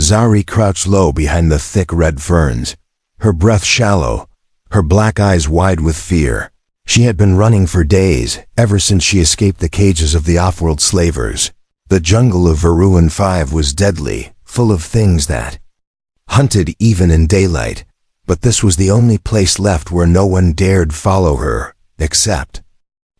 Zari crouched low behind the thick red ferns, her breath shallow, her black eyes wide with fear. She had been running for days, ever since she escaped the cages of the off-world slavers. The jungle of Veruin 5 was deadly, full of things that hunted even in daylight, but this was the only place left where no one dared follow her, except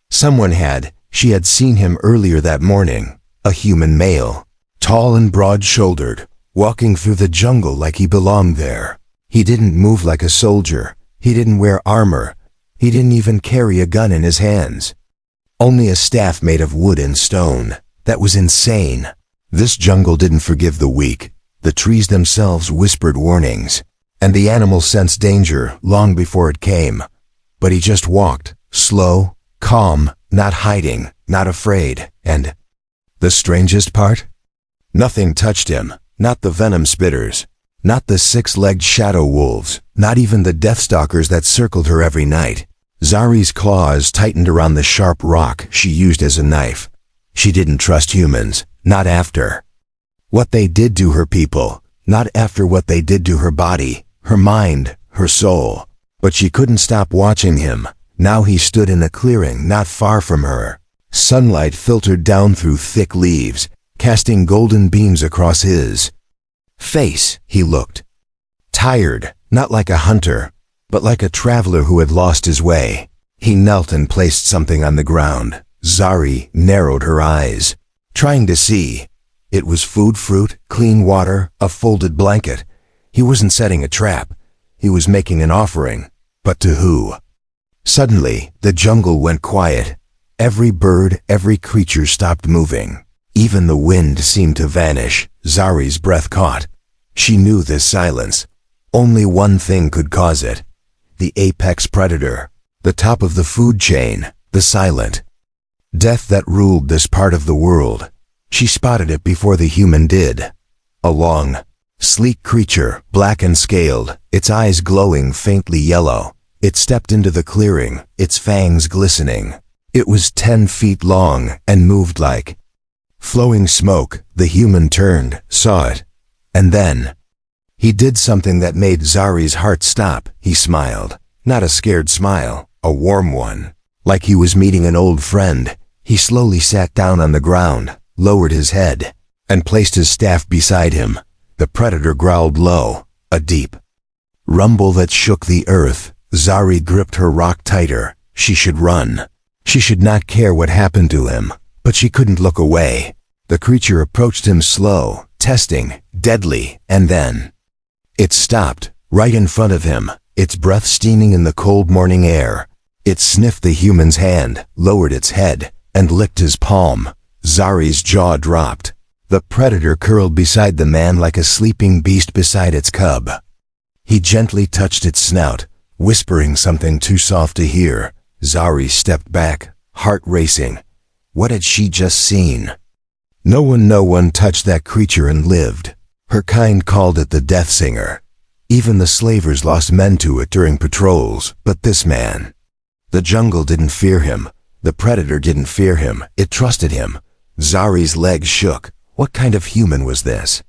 someone had. She had seen him earlier that morning, a human male, tall and broad-shouldered, walking through the jungle like he belonged there. He didn't move like a soldier, he didn't wear armor, he didn't even carry a gun in his hands. Only a staff made of wood and stone. That was insane. This jungle didn't forgive the weak. The trees themselves whispered warnings, and the animals sensed danger long before it came. But he just walked, slow, calm, not hiding, not afraid, and the strangest part? Nothing touched him, not the venom spitters, not the six-legged shadow wolves, not even the deathstalkers that circled her every night. Zari's claws tightened around the sharp rock she used as a knife. She didn't trust humans, not after what they did to her people, not after what they did to her body, her mind, her soul. But she couldn't stop watching him. Now he stood in a clearing not far from her. Sunlight filtered down through thick leaves, casting golden beams across his face. He looked tired, not like a hunter, but like a traveler who had lost his way. He knelt and placed something on the ground. Zari narrowed her eyes, trying to see. It was food, fruit, clean water, a folded blanket. He wasn't setting a trap. He was making an offering. But to who? Suddenly, the jungle went quiet. Every bird, every creature stopped moving. Even the wind seemed to vanish. Zari's breath caught. She knew this silence. Only one thing could cause it. The apex predator. The top of the food chain. The silent death that ruled this part of the world. She spotted it before the human did. A long, sleek creature, black and scaled, its eyes glowing faintly yellow. It stepped into the clearing, its fangs glistening. It was 10 feet long and moved like flowing smoke. The human turned, saw it, and then he did something that made Zari's heart stop. He smiled, not a scared smile, a warm one, like he was meeting an old friend. He slowly sat down on the ground, lowered his head, and placed his staff beside him. The predator growled low, a deep rumble that shook the earth. Zari gripped her rock tighter. She should run. She should not care what happened to him, but she couldn't look away. The creature approached him slow, testing, deadly, and then it stopped, right in front of him, its breath steaming in the cold morning air. It sniffed the human's hand, lowered its head, and licked his palm. Zari's jaw dropped. The predator curled beside the man like a sleeping beast beside its cub. He gently touched its snout, whispering something too soft to hear. Zari stepped back, heart racing. What had she just seen? No one touched that creature and lived. Her kind called it the Death Singer. Even the slavers lost men to it during patrols, but this man. The jungle didn't fear him. The predator didn't fear him. It trusted him. Zari's legs shook. What kind of human was this?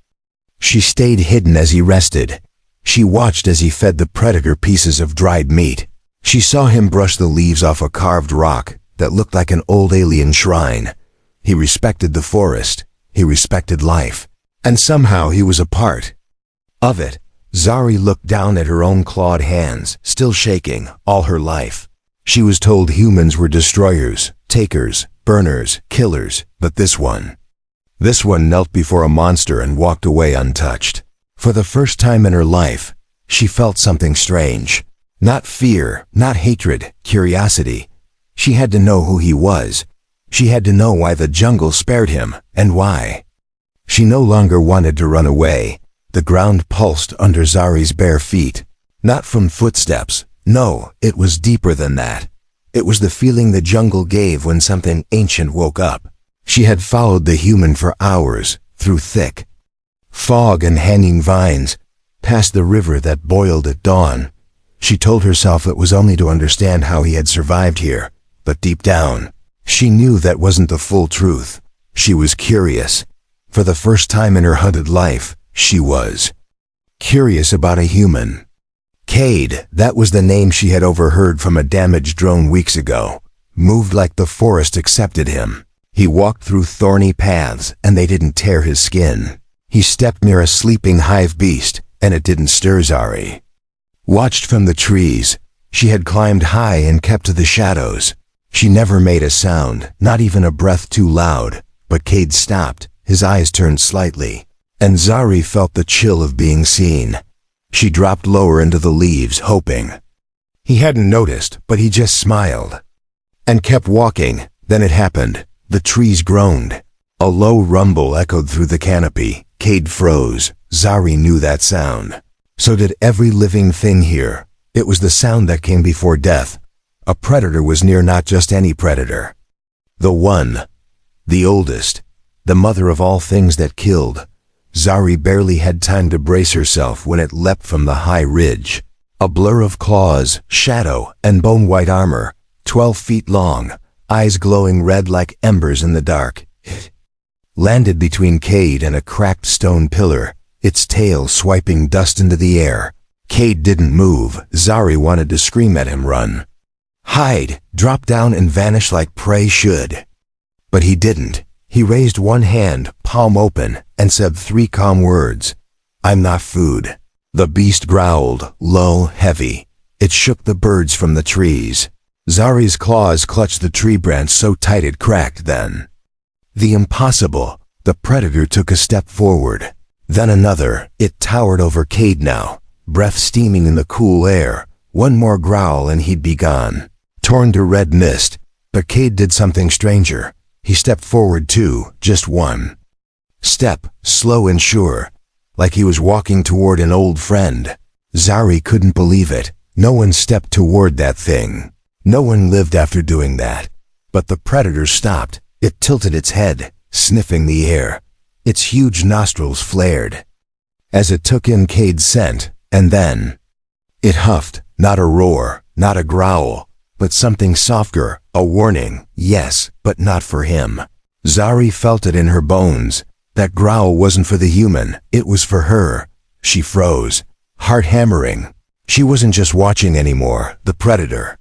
She stayed hidden as he rested. She watched as he fed the predator pieces of dried meat. She saw him brush the leaves off a carved rock that looked like an old alien shrine. He respected the forest. He respected life. And somehow he was a part of it. Zari looked down at her own clawed hands, still shaking, all her life. She was told humans were destroyers, takers, burners, killers, but this one knelt before a monster and walked away untouched. For the first time in her life, she felt something strange. Not fear, not hatred, curiosity. She had to know who he was. She had to know why the jungle spared him, and why. She no longer wanted to run away. The ground pulsed under Zari's bare feet. Not from footsteps. No, it was deeper than that. It was the feeling the jungle gave when something ancient woke up. She had followed the human for hours, through thick fog and hanging vines, past the river that boiled at dawn. She told herself it was only to understand how he had survived here, but deep down, she knew that wasn't the full truth. She was curious. For the first time in her hunted life, She was curious about a human. Cade, that was the name she had overheard from a damaged drone weeks ago, moved like the forest accepted him. He walked through thorny paths, and they didn't tear his skin. He stepped near a sleeping hive beast, and it didn't stir Zari. Watched from the trees, she had climbed high and kept to the shadows. She never made a sound, not even a breath too loud, but Cade stopped, his eyes turned slightly, and Zari felt the chill of being seen. She dropped lower into the leaves, hoping. He hadn't noticed, but he just smiled and kept walking. Then it happened. The trees groaned. A low rumble echoed through the canopy. Cade froze. Zari knew that sound. So did every living thing here. It was the sound that came before death. A predator was near, not just any predator. The one. The oldest. The mother of all things that killed. Zari barely had time to brace herself when it leapt from the high ridge. A blur of claws, shadow, and bone-white armor, 12 feet long, eyes glowing red like embers in the dark. It landed between Cade and a cracked stone pillar, its tail swiping dust into the air. Cade didn't move. Zari wanted to scream at him, run, hide, drop down and vanish like prey should. But he didn't. He raised one hand, palm open, and said 3 calm words. I'm not food. The beast growled, low, heavy. It shook the birds from the trees. Zari's claws clutched the tree branch so tight it cracked. Then the impossible. The predator took a step forward. Then another. It towered over Cade now, breath steaming in the cool air. One more growl and he'd be gone, torn to red mist. But Cade did something stranger. He stepped forward too, just one step, slow and sure, like he was walking toward an old friend. Zari couldn't believe it. No one stepped toward that thing. No one lived after doing that. But the predator stopped. It tilted its head, sniffing the air. Its huge nostrils flared as it took in Cade's scent, and then it huffed, not a roar, not a growl, but something softer, a warning, yes, but not for him. Zari felt it in her bones. That growl wasn't for the human, it was for her. She froze, heart hammering. She wasn't just watching anymore. The predator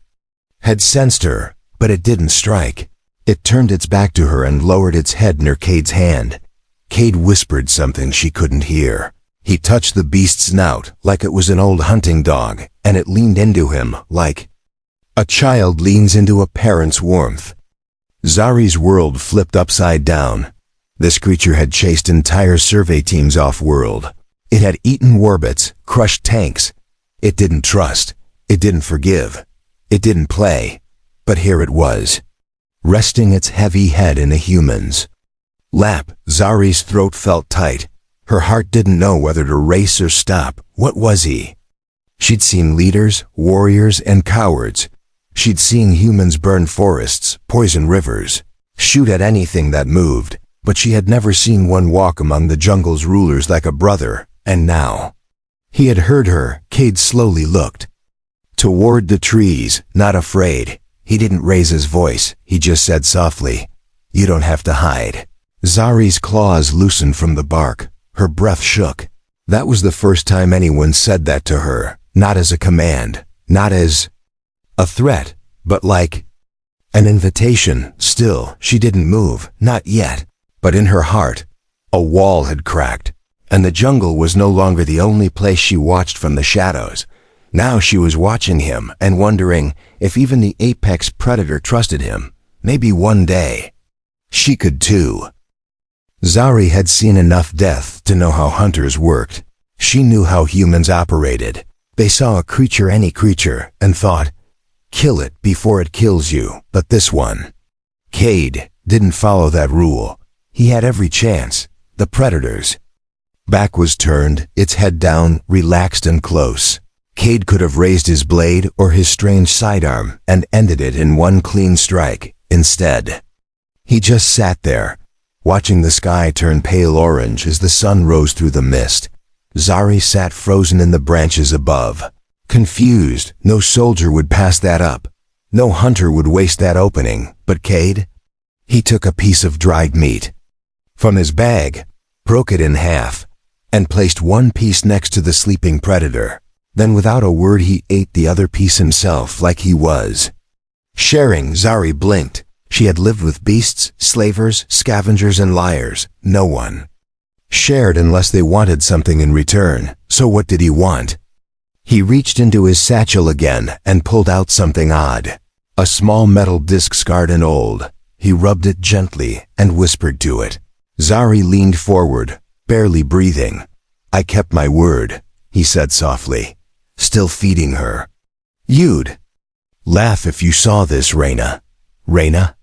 had sensed her, but it didn't strike. It turned its back to her and lowered its head near Cade's hand. Cade whispered something she couldn't hear. He touched the beast's snout like it was an old hunting dog, and it leaned into him like a child leans into a parent's warmth. Zari's world flipped upside down. This creature had chased entire survey teams off-world. It had eaten warbits, crushed tanks. It didn't trust. It didn't forgive. It didn't play. But here it was, resting its heavy head in a human's lap. Zari's throat felt tight. Her heart didn't know whether to race or stop. What was he? She'd seen leaders, warriors, and cowards. She'd seen humans burn forests, poison rivers, shoot at anything that moved. But she had never seen one walk among the jungle's rulers like a brother, and now he had heard her. Cade slowly looked toward the trees, not afraid. He didn't raise his voice. He just said softly, "You don't have to hide." Zari's claws loosened from the bark. Her breath shook. That was the first time anyone said that to her, not as a command, not as a threat, but like an invitation. Still, she didn't move, not yet. But in her heart, a wall had cracked, and the jungle was no longer the only place she watched from the shadows. Now she was watching him and wondering if even the apex predator trusted him. Maybe one day she could too. Zari had seen enough death to know how hunters worked. She knew how humans operated. They saw a creature, any creature, and thought, kill it before it kills you. But this one, Cade, didn't follow that rule. He had every chance. The predator's back was turned, its head down, relaxed and close. Cade could have raised his blade or his strange sidearm and ended it in one clean strike. Instead, he just sat there, watching the sky turn pale orange as the sun rose through the mist. Zari sat frozen in the branches above, confused. No soldier would pass that up. No hunter would waste that opening. But Cade? He took a piece of dried meat from his bag, broke it in half, and placed one piece next to the sleeping predator. Then without a word he ate the other piece himself like he was sharing. Zari blinked. She had lived with beasts, slavers, scavengers, and liars. No one shared unless they wanted something in return. So what did he want? He reached into his satchel again and pulled out something odd. A small metal disc, scarred and old. He rubbed it gently and whispered to it. Zari leaned forward, barely breathing. "I kept my word," he said softly, still feeding her. "You'd laugh if you saw this, Reyna." Reyna?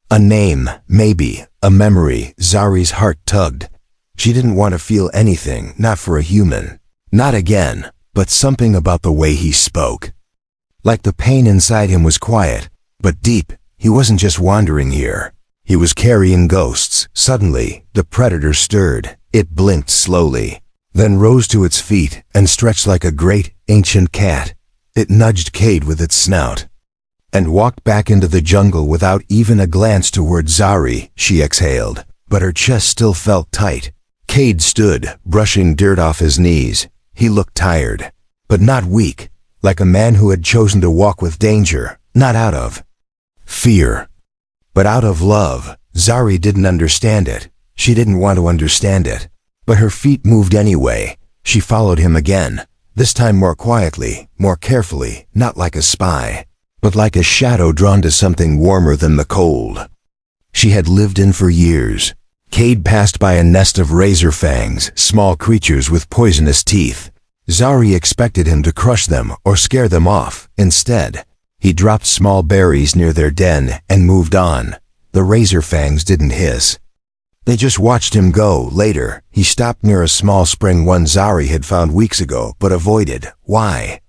A name, maybe, a memory. Zari's heart tugged. She didn't want to feel anything, not for a human. Not again, but something about the way he spoke. Like the pain inside him was quiet, but deep. He wasn't just wandering here. He was carrying ghosts. Suddenly, the predator stirred. It blinked slowly, then rose to its feet and stretched like a great, ancient cat. It nudged Cade with its snout and walked back into the jungle without even a glance toward Zari. She exhaled, but her chest still felt tight. Cade stood, brushing dirt off his knees. He looked tired, but not weak, like a man who had chosen to walk with danger, not out of fear, but out of love. Zari didn't understand it. She didn't want to understand it. But her feet moved anyway. She followed him again, this time more quietly, more carefully, not like a spy, but like a shadow drawn to something warmer than the cold she had lived in for years. Cade passed by a nest of razor fangs, small creatures with poisonous teeth. Zari expected him to crush them or scare them off. Instead, he dropped small berries near their den and moved on. The razor fangs didn't hiss. They just watched him go. Later, he stopped near a small spring one Zari had found weeks ago but avoided. Why?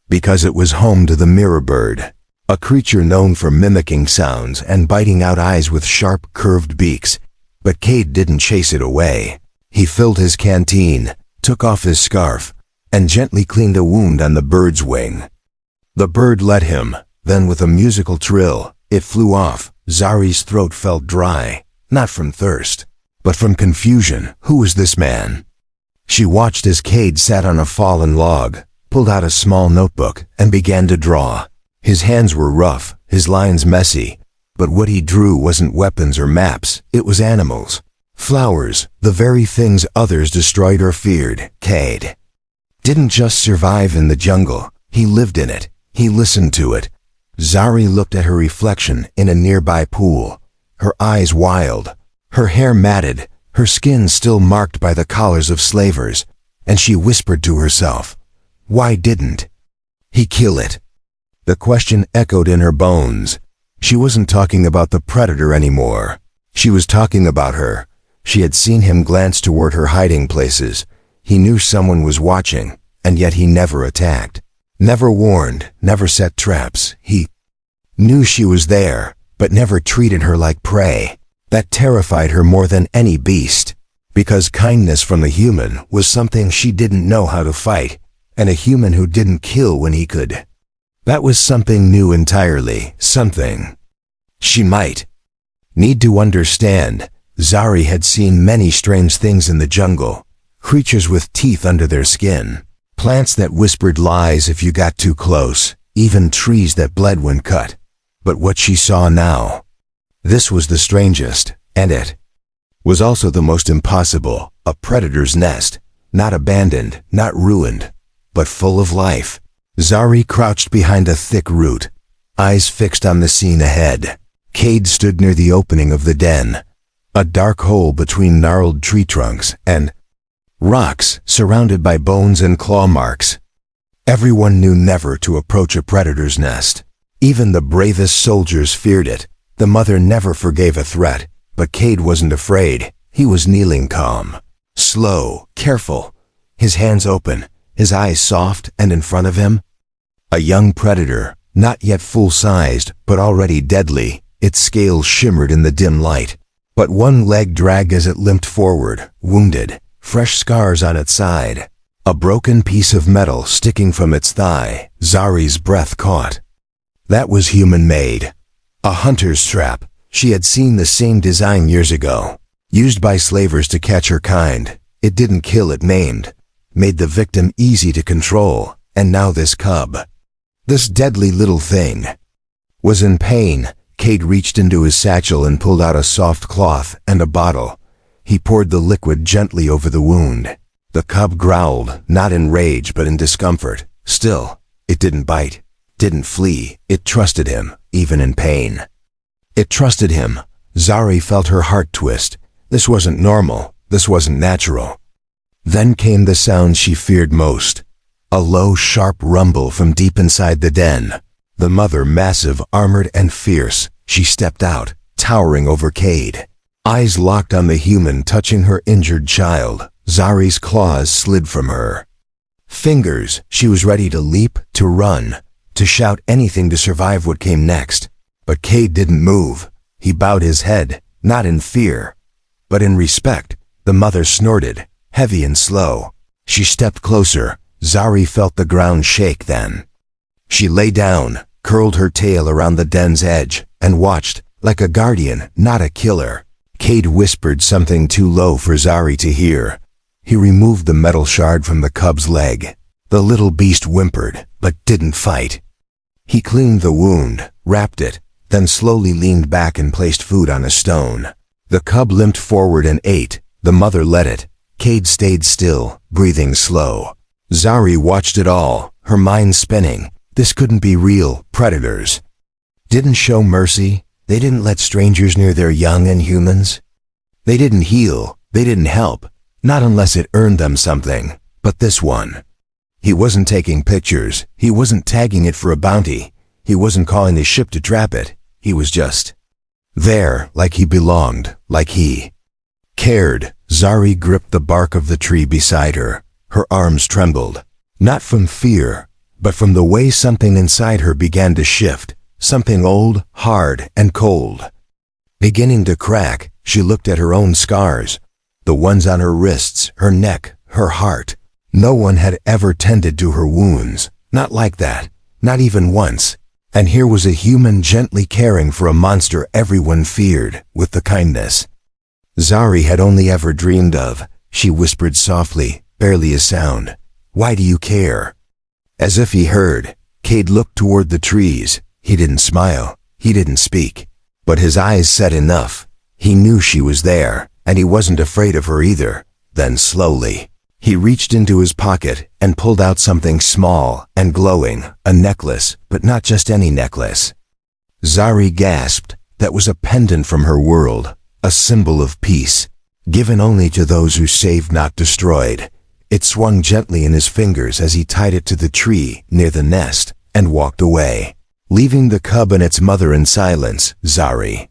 Because it was home to the mirror bird, a creature known for mimicking sounds and biting out eyes with sharp, curved beaks. But Cade didn't chase it away. He filled his canteen, took off his scarf, and gently cleaned a wound on the bird's wing. The bird let him. Then with a musical trill, it flew off. Zari's throat felt dry, not from thirst, but from confusion. Who was this man? She watched as Cade sat on a fallen log, pulled out a small notebook, and began to draw. His hands were rough, his lines messy, but what he drew wasn't weapons or maps. It was animals, flowers, the very things others destroyed or feared. Cade didn't just survive in the jungle, he lived in it. He listened to it. Zari looked at her reflection in a nearby pool, her eyes wild, her hair matted, her skin still marked by the collars of slavers, and she whispered to herself, "Why didn't he kill it?" The question echoed in her bones. She wasn't talking about the predator anymore. She was talking about her. She had seen him glance toward her hiding places. He knew someone was watching, and yet he never attacked, never warned, never set traps. He knew she was there, but never treated her like prey. That terrified her more than any beast, because kindness from a human was something she didn't know how to fight, and a human who didn't kill when he could. That was something new entirely, something she might need to understand. Zari had seen many strange things in the jungle, creatures with teeth under their skin, plants that whispered lies if you got too close, even trees that bled when cut. But what she saw now, this was the strangest, and it was also the most impossible. A predator's nest, not abandoned, not ruined, but full of life. Zari crouched behind a thick root, eyes fixed on the scene ahead. Cade stood near the opening of the den, a dark hole between gnarled tree trunks and rocks, surrounded by bones and claw marks. Everyone knew never to approach a predator's nest. Even the bravest soldiers feared it. The mother never forgave a threat, but Cade wasn't afraid. He was kneeling calm, slow, careful, his hands open, his eyes soft, and in front of him, a young predator, not yet full-sized, but already deadly. Its scales shimmered in the dim light, but one leg dragged as it limped forward, wounded, fresh scars on its side, a broken piece of metal sticking from its thigh. Zari's breath caught. That was human-made. A hunter's trap. She had seen the same design years ago, used by slavers to catch her kind. It didn't kill, it maimed, made the victim easy to control, and now this cub, this deadly little thing, was in pain. Cade reached into his satchel and pulled out a soft cloth and a bottle. He poured the liquid gently over the wound. The cub growled, not in rage but in discomfort. Still, it didn't bite, didn't flee. It trusted him, even in pain. It trusted him. Zari felt her heart twist. This wasn't normal. This wasn't natural. Then came the sound she feared most. A low, sharp rumble from deep inside the den. The mother, massive, armored, and fierce, she stepped out, towering over Cade. Eyes locked on the human touching her injured child. Zari's claws slid from her fingers. She was ready to leap, to run, to shout anything to survive what came next. But Cade didn't move. He bowed his head, not in fear, but in respect. The mother snorted, heavy and slow. She stepped closer. Zari felt the ground shake then. She lay down, curled her tail around the den's edge, and watched, like a guardian, not a killer. Cade whispered something too low for Zari to hear. He removed the metal shard from the cub's leg. The little beast whimpered, but didn't fight. He cleaned the wound, wrapped it, then slowly leaned back and placed food on a stone. The cub limped forward and ate. The mother let it. Cade stayed still, breathing slow. Zari watched it all, her mind spinning. This couldn't be real. Predators didn't show mercy. They didn't let strangers near their young and humans. They didn't heal. They didn't help. Not unless it earned them something. But this one. He wasn't taking pictures. He wasn't tagging it for a bounty. He wasn't calling the ship to trap it. He was just there, like he belonged, like he cared. Zari gripped the bark of the tree beside her. Her arms trembled. Not from fear, but from the way something inside her began to shift. Something old, hard, and cold. Beginning to crack, she looked at her own scars. The ones on her wrists, her neck, her heart. No one had ever tended to her wounds. Not like that. Not even once. And here was a human gently caring for a monster everyone feared, with the kindness Zari had only ever dreamed of. She whispered softly, barely a sound. "Why do you care?" As if he heard, Cade looked toward the trees. He didn't smile. He didn't speak. But his eyes said enough. He knew she was there, and he wasn't afraid of her either. Then slowly, he reached into his pocket and pulled out something small and glowing, a necklace, but not just any necklace. Zari gasped. That was a pendant from her world, a symbol of peace, given only to those who saved, not destroyed. It swung gently in his fingers as he tied it to the tree near the nest and walked away, leaving the cub and its mother in silence. Zari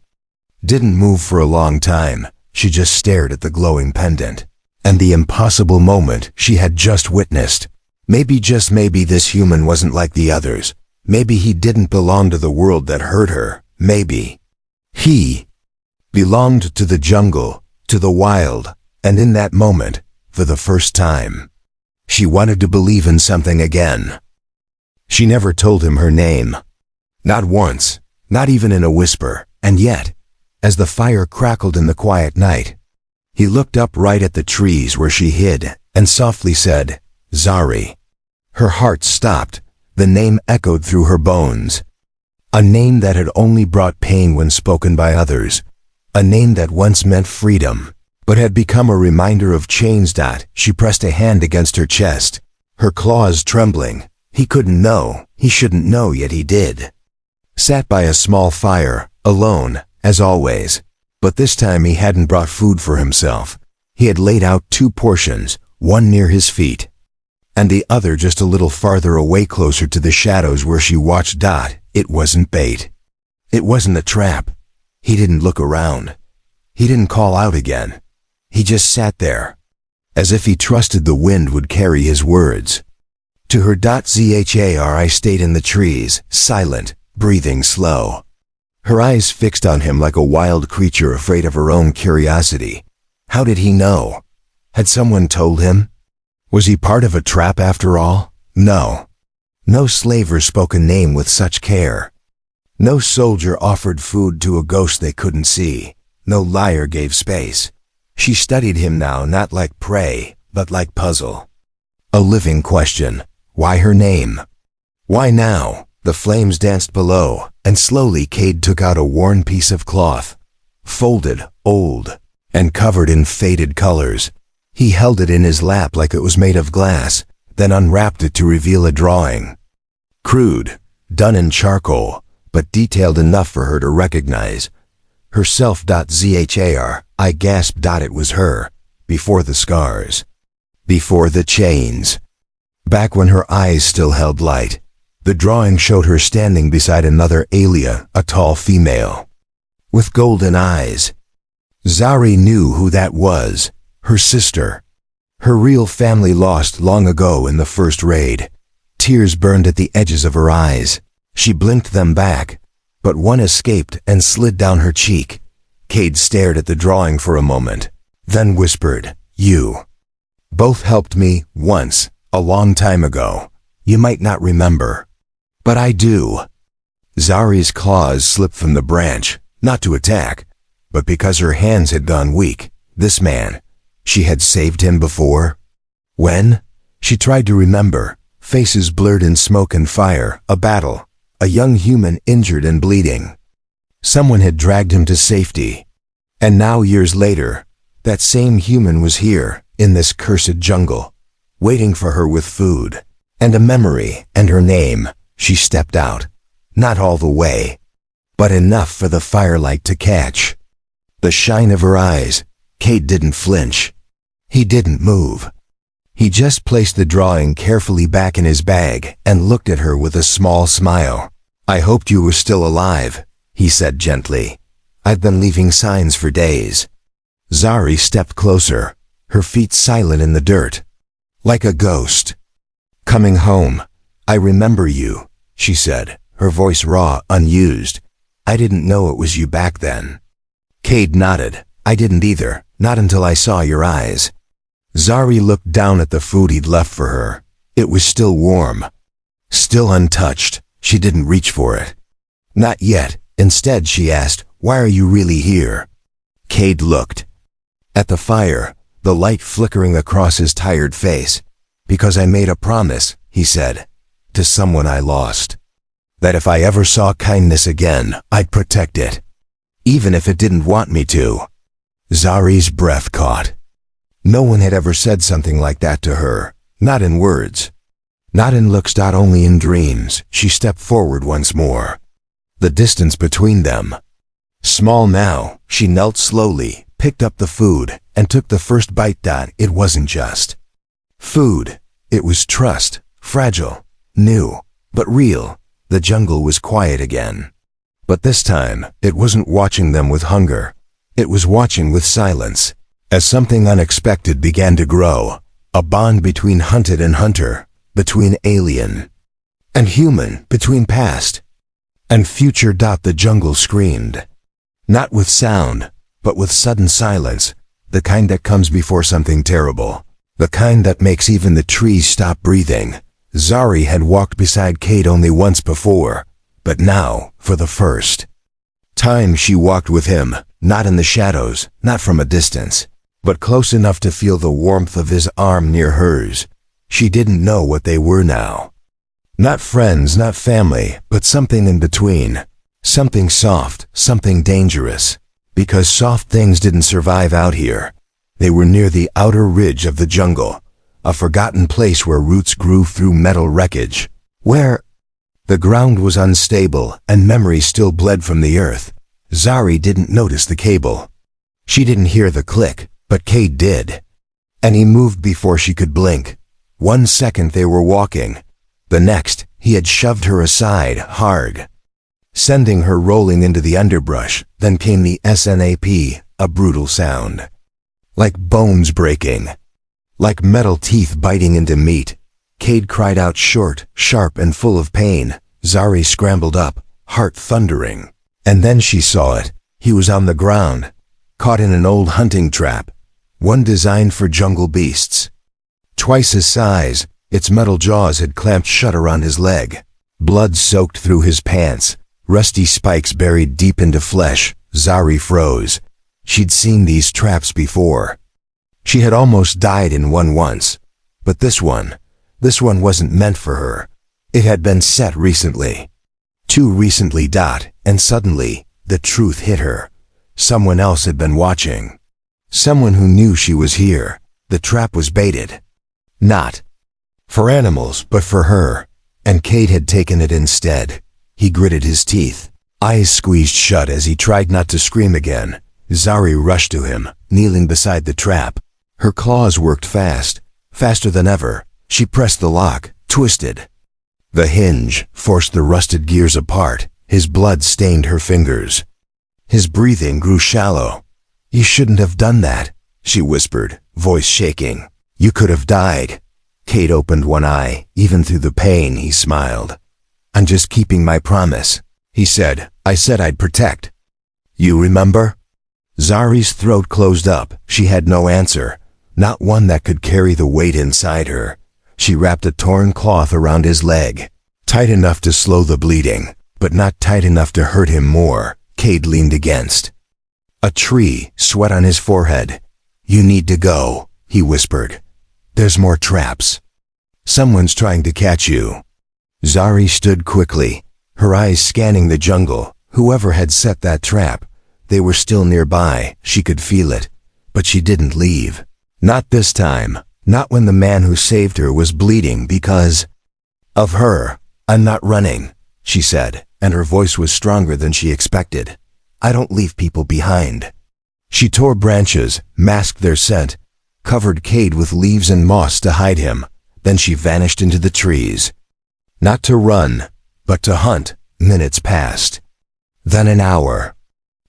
didn't move for a long time. She just stared at the glowing pendant and the impossible moment she had just witnessed. Maybe, just maybe, this human wasn't like the others. Maybe he didn't belong to the world that hurt her. Maybe he belonged to the jungle, to the wild, and in that moment, for the first time, she wanted to believe in something again. She never told him her name. Not once, not even in a whisper, and yet, as the fire crackled in the quiet night, he looked up right at the trees where she hid and softly said, "Zari." Her heart stopped. The name echoed through her bones. A name that had only brought pain when spoken by others. A name that once meant freedom, but had become a reminder of chains. She pressed a hand against her chest, her claws trembling. He couldn't know. He shouldn't know, yet he did. Sat by a small fire, alone, as always. But this time he hadn't brought food for himself. He had laid out 2 portions, one near his feet, and the other just a little farther away, closer to the shadows where she watched. It wasn't bait. It wasn't a trap. He didn't look around. He didn't call out again. He just sat there, as if he trusted the wind would carry his words. To her. Zari stayed in the trees, silent, breathing slow. Her eyes fixed on him like a wild creature afraid of her own curiosity. How did he know? Had someone told him? Was he part of a trap after all? No. No slaver spoke a name with such care. No soldier offered food to a ghost they couldn't see. No liar gave space. She studied him now not like prey, but like puzzle. A living question. Why her name? Why now? The flames danced below, and slowly Cade took out a worn piece of cloth. Folded, old, and covered in faded colors. He held it in his lap like it was made of glass, then unwrapped it to reveal a drawing. Crude, done in charcoal, but detailed enough for her to recognize. Herself.zhar, I gasped. It was her, before the scars. Before the chains. Back when her eyes still held light. The drawing showed her standing beside another Alia, a tall female. With golden eyes. Zari knew who that was. Her sister. Her real family lost long ago in the first raid. Tears burned at the edges of her eyes. She blinked them back, but one escaped and slid down her cheek. Cade stared at the drawing for a moment, then whispered, "You. Both helped me once, a long time ago. You might not remember. But I do." Zari's claws slipped from the branch, not to attack, but because her hands had gone weak. This man, she had saved him before? When? She tried to remember, faces blurred in smoke and fire, a battle, a young human injured and bleeding. Someone had dragged him to safety. And now, years later, that same human was here, in this cursed jungle, waiting for her with food, and a memory, and her name. She stepped out, not all the way, but enough for the firelight to catch. The shine of her eyes. Cade didn't flinch. He didn't move. He just placed the drawing carefully back in his bag and looked at her with a small smile. "I hoped you were still alive," he said gently. "I've been leaving signs for days." Zari stepped closer, her feet silent in the dirt. Like a ghost. "Coming home. I remember you," she said, her voice raw, unused. "I didn't know it was you back then." Cade nodded. "I didn't either, not until I saw your eyes." Zari looked down at the food he'd left for her. It was still warm. Still untouched. She didn't reach for it. "Not yet." Instead, she asked, "Why are you really here?" Cade looked. At the fire, the light flickering across his tired face. "Because I made a promise," he said, "to someone I lost. That if I ever saw kindness again, I'd protect it. Even if it didn't want me to." Zari's breath caught. No one had ever said something like that to her. Not in words. Not in looks. Only in dreams. She stepped forward once more. The distance between them. Small now, she knelt slowly, picked up the food, and took the first bite. It wasn't just food. It was trust. Fragile. New. But real. The jungle was quiet again. But this time, it wasn't watching them with hunger. It was watching with silence. As something unexpected began to grow, a bond between hunted and hunter, between alien and human, between past and future. The jungle screamed. Not with sound, but with sudden silence, the kind that comes before something terrible, the kind that makes even the trees stop breathing. Zari had walked beside Cade only once before, but now, for the first time, she walked with him, not in the shadows, not from a distance, but close enough to feel the warmth of his arm near hers. She didn't know what they were now. Not friends, not family, but something in between. Something soft, something dangerous. Because soft things didn't survive out here. They were near the outer ridge of the jungle, a forgotten place where roots grew through metal wreckage, where the ground was unstable and memory still bled from the earth. Zari didn't notice the cable. She didn't hear the click, but Cade did. And he moved before she could blink. 1 second they were walking. The next, he had shoved her aside, hard, sending her rolling into the underbrush. Then came the snap, a brutal sound. Like bones breaking. Like metal teeth biting into meat. Cade cried out, short, sharp, and full of pain. Zari scrambled up, heart thundering. And then she saw it. He was on the ground, caught in an old hunting trap, one designed for jungle beasts. Twice his size, its metal jaws had clamped shut around his leg. Blood soaked through his pants, rusty spikes buried deep into flesh. Zari froze. She'd seen these traps before. She had almost died in one once, but this one wasn't meant for her. It had been set recently. Too recently. And suddenly, the truth hit her. Someone else had been watching. Someone who knew she was here. The trap was baited. Not for animals, but for her. And Cade had taken it instead. He gritted his teeth, eyes squeezed shut as he tried not to scream again. Zari rushed to him, kneeling beside the trap. Her claws worked fast, faster than ever. She pressed the lock, twisted. The hinge forced the rusted gears apart. His blood stained her fingers. His breathing grew shallow. "You shouldn't have done that," she whispered, voice shaking. "You could have died." Cade opened one eye. Even through the pain, he smiled. "I'm just keeping my promise," he said. "I said I'd protect. You remember?" Zari's throat closed up. She had no answer, not one that could carry the weight inside her. She wrapped a torn cloth around his leg, tight enough to slow the bleeding, but not tight enough to hurt him more. Cade leaned against a tree, sweat on his forehead. "You need to go," he whispered. "There's more traps. Someone's trying to catch you." Zari stood quickly, her eyes scanning the jungle. Whoever had set that trap, they were still nearby. She could feel it, but she didn't leave. Not this time. Not when the man who saved her was bleeding because of her. "I'm not running," she said, and her voice was stronger than she expected. "I don't leave people behind." She tore branches, masked their scent, covered Cade with leaves and moss to hide him. Then she vanished into the trees. Not to run, but to hunt. Minutes passed. Then an hour.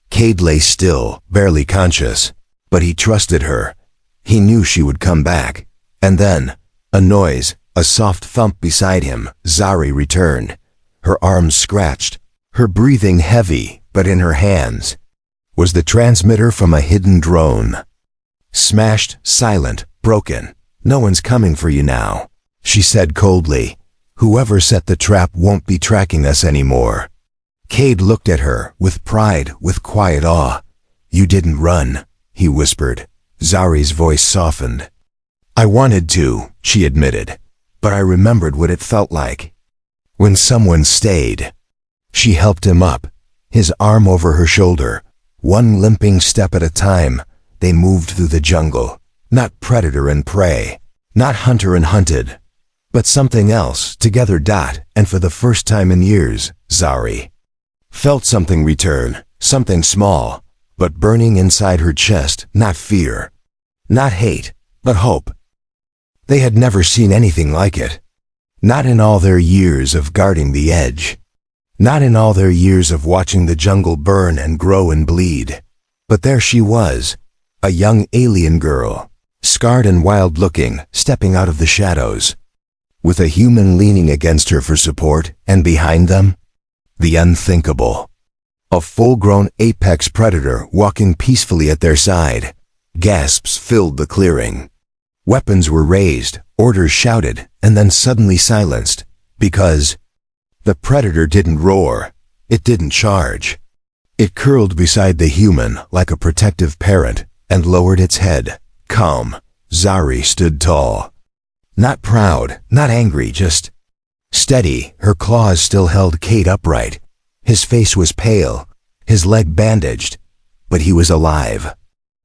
Cade lay still, barely conscious, but he trusted her. He knew she would come back. And then, a noise, a soft thump beside him. Zari returned. Her arms scratched, her breathing heavy, but in her hands was the transmitter from a hidden drone. Smashed, silent, broken. "No one's coming for you now," she said coldly. "Whoever set the trap won't be tracking us anymore." Cade looked at her, with pride, with quiet awe. "You didn't run," he whispered. Zari's voice softened. "I wanted to," she admitted, "but I remembered what it felt like when someone stayed." She helped him up, his arm over her shoulder. One limping step at a time, they moved through the jungle. Not predator and prey, not hunter and hunted, but something else, together. And for the first time in years, Zari felt something return, something small, but burning inside her chest. Not fear, not hate, but hope. They had never seen anything like it. Not in all their years of guarding the edge. Not in all their years of watching the jungle burn and grow and bleed. But there she was, a young alien girl, scarred and wild-looking, stepping out of the shadows, with a human leaning against her for support, and behind them, the unthinkable. A full-grown apex predator walking peacefully at their side. Gasps filled the clearing. Weapons were raised, orders shouted, and then suddenly silenced, because the predator didn't roar, it didn't charge. It curled beside the human like a protective parent and lowered its head, calm. Zari stood tall. Not proud, not angry, just steady. Her claws still held Cade upright. His face was pale, his leg bandaged, but he was alive.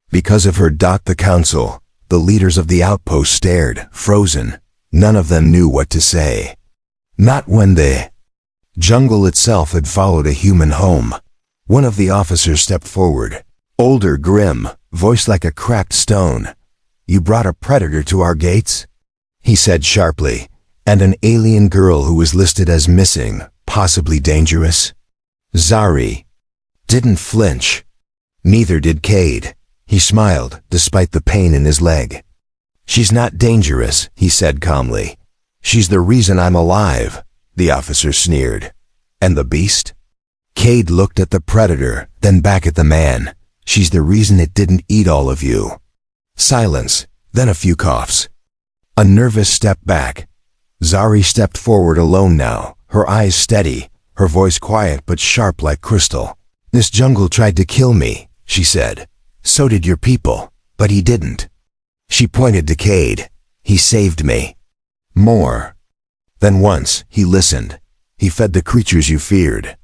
Because of her. The council, the leaders of the outpost stared, frozen. None of them knew what to say. Not when the jungle itself had followed a human home. One of the officers stepped forward, older, grim, voice like a cracked stone. "You brought a predator to our gates?" he said sharply. "And an alien girl who was listed as missing, possibly dangerous?" Zari didn't flinch. Neither did Cade. He smiled, despite the pain in his leg. "She's not dangerous," he said calmly. "She's the reason I'm alive," the officer sneered. "And the beast?" Cade looked at the predator, then back at the man. "She's the reason it didn't eat all of you." Silence, then a few coughs. A nervous step back. Zari stepped forward alone now, her eyes steady, her voice quiet but sharp like crystal. "This jungle tried to kill me," she said. So did your people, but he didn't. She pointed to Cade. He saved me. More than once, he listened. He fed the creatures you feared.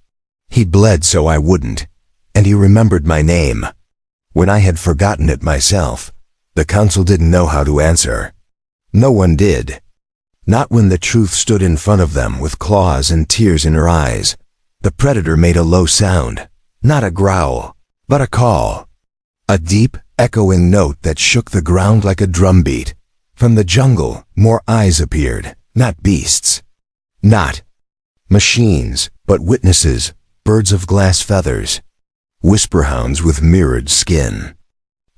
He bled so I wouldn't, and he remembered my name. When I had forgotten it myself, the council didn't know how to answer. No one did. Not when the truth stood in front of them with claws and tears in her eyes. The predator made a low sound, not a growl, but a call. A deep, echoing note that shook the ground like a drumbeat. From the jungle, more eyes appeared, not beasts. Not machines, but witnesses, birds of glass feathers. Whisperhounds with mirrored skin.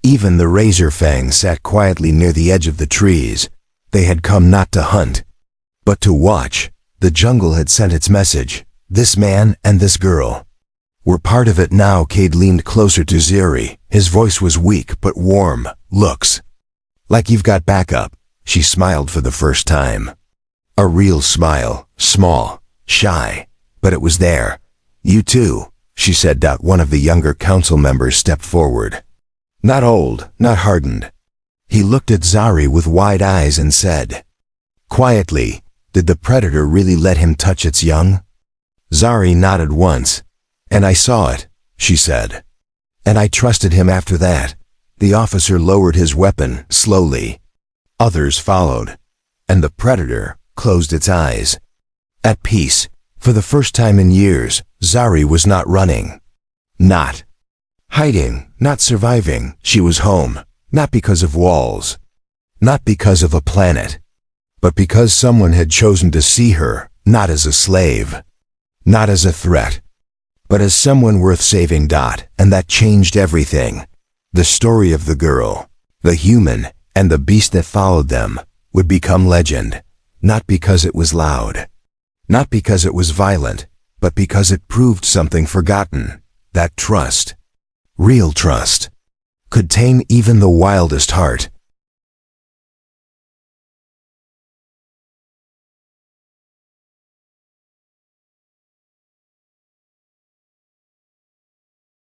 Even the razor fangs sat quietly near the edge of the trees. They had come not to hunt, but to watch. The jungle had sent its message. This man and this girl were part of it now. Cade leaned closer to Ziri. His voice was weak but warm. Looks like you've got backup. She smiled for the first time. A real smile, small, shy, but it was there. You too, she said. One of the younger council members stepped forward. Not old, not hardened. He looked at Zari with wide eyes and said, quietly, did the predator really let him touch its young? Zari nodded once. And I saw it, she said. And I trusted him after that. The officer lowered his weapon, slowly. Others followed. And the predator closed its eyes. At peace, for the first time in years, Zari was not running. Not hiding, not surviving. She was home, not because of walls. Not because of a planet. But because someone had chosen to see her, not as a slave. Not as a threat, but as someone worth saving. And that changed everything. The story of the girl, the human, and the beast that followed them would become legend, not because it was loud, not because it was violent, but because it proved something forgotten, that trust, real trust, could tame even the wildest heart.